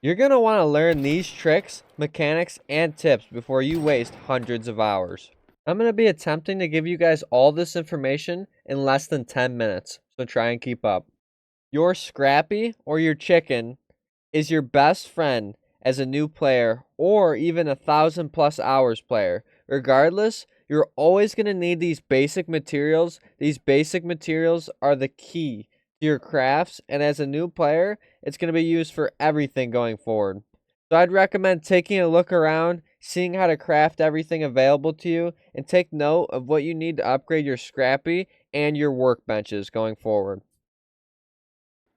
You're going to want to learn these tricks, mechanics, and tips before you waste hundreds of hours. I'm going to be attempting to give you guys all this information in less than 10 minutes, so try and keep up. Your Scrappy or your chicken is your best friend as a new player or even 1,000+ hours player. Regardless, you're always going to need these basic materials. These basic materials are the key to your crafts, and as a new player, it's going to be used for everything going forward. So I'd recommend taking a look around, seeing how to craft everything available to you, and take note of what you need to upgrade your Scrappy and your workbenches going forward.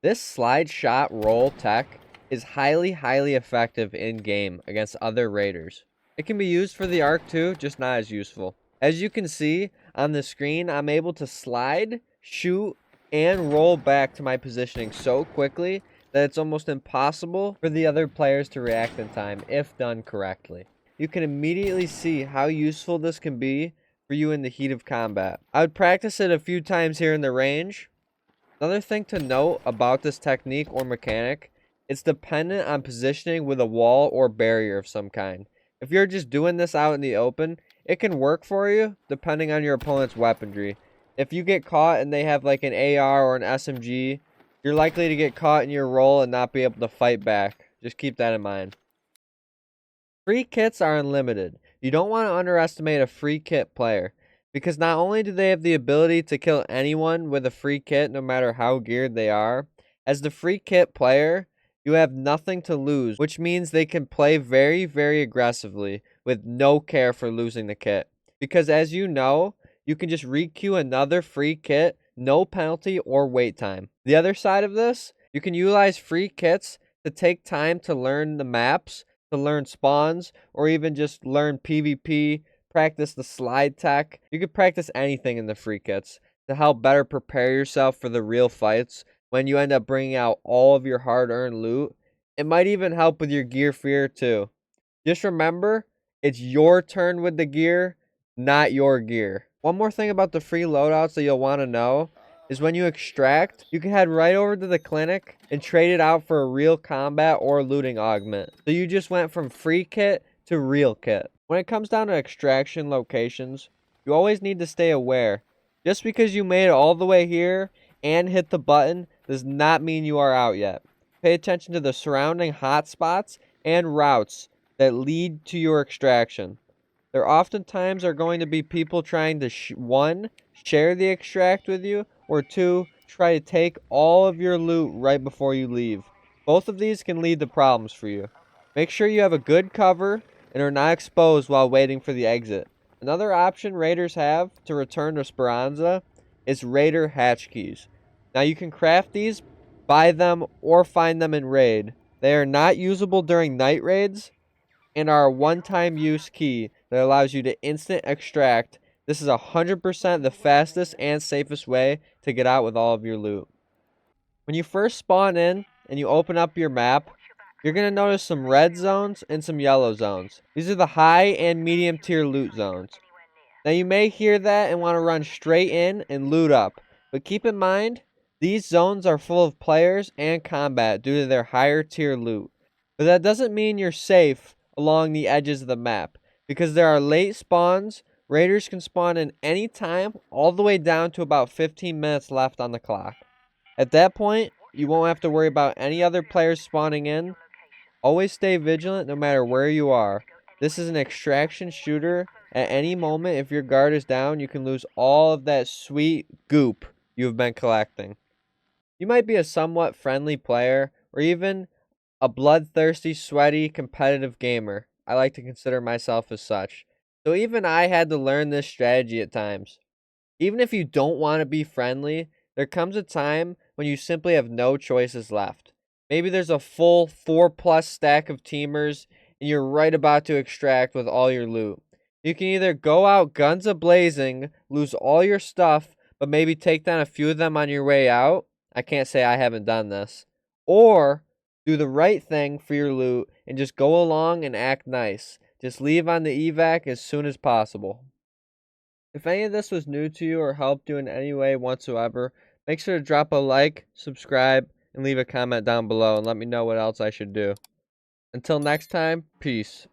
This slide shot roll tech is highly effective in game against other raiders. It can be used for the arc too, just not as useful. As you can see on the screen, I'm able to slide, shoot, and roll back to my positioning so quickly that it's almost impossible for the other players to react in time if done correctly. You can immediately see how useful this can be for you in the heat of combat. I would practice it a few times here in the range. Another thing to note about this technique or mechanic, it's dependent on positioning with a wall or barrier of some kind. If you're just doing this out in the open, it can work for you depending on your opponent's weaponry. If you get caught and they have like an AR or an SMG, you're likely to get caught in your role and not be able to fight back. Just keep that in mind. Free kits are unlimited. You don't want to underestimate a free kit player, because not only do they have the ability to kill anyone with a free kit no matter how geared they are, as the free kit player, you have nothing to lose, which means they can play very aggressively with no care for losing the kit. Because as you know, you can just requeue another free kit, no penalty or wait time. The other side of this, you can utilize free kits to take time to learn the maps, to learn spawns, or even just learn PvP, practice the slide tech. You could practice anything in the free kits to help better prepare yourself for the real fights when you end up bringing out all of your hard-earned loot. It might even help with your gear fear too. Just remember, it's your turn with the gear, not your gear. One more thing about the free loadouts that you'll want to know is when you extract, you can head right over to the clinic and trade it out for a real combat or looting augment. So you just went from free kit to real kit. When it comes down to extraction locations, you always need to stay aware. Just because you made it all the way here and hit the button does not mean you are out yet. Pay attention to the surrounding hotspots and routes that lead to your extraction. There oftentimes are going to be people trying to, one, share the extract with you, or two, try to take all of your loot right before you leave. Both of these can lead to problems for you. Make sure you have a good cover and are not exposed while waiting for the exit. Another option raiders have to return to Speranza is raider hatch keys. Now you can craft these, buy them, or find them in raid. They are not usable during night raids and are a one-time use key that allows you to instant extract. This is 100% the fastest and safest way to get out with all of your loot. When you first spawn in and you open up your map, you're going to notice some red zones and some yellow zones. These are the high and medium tier loot zones. Now you may hear that and want to run straight in and loot up, but keep in mind, these zones are full of players and combat due to their higher tier loot. But that doesn't mean you're safe along the edges of the map, because there are late spawns. Raiders can spawn in any time, all the way down to about 15 minutes left on the clock. At that point, you won't have to worry about any other players spawning in. Always stay vigilant no matter where you are. This is an extraction shooter. At any moment, if your guard is down, you can lose all of that sweet goop you've been collecting. You might be a somewhat friendly player, or even a bloodthirsty, sweaty, competitive gamer. I like to consider myself as such. So even I had to learn this strategy at times. Even if you don't want to be friendly, there comes a time when you simply have no choices left. Maybe there's a full 4+ stack of teamers and you're right about to extract with all your loot. You can either go out guns a-blazing, lose all your stuff, but maybe take down a few of them on your way out. I can't say I haven't done this. Or do the right thing for your loot and just go along and act nice. Just leave on the evac as soon as possible. If any of this was new to you or helped you in any way whatsoever, make sure to drop a like, subscribe, and leave a comment down below and let me know what else I should do. Until next time, peace.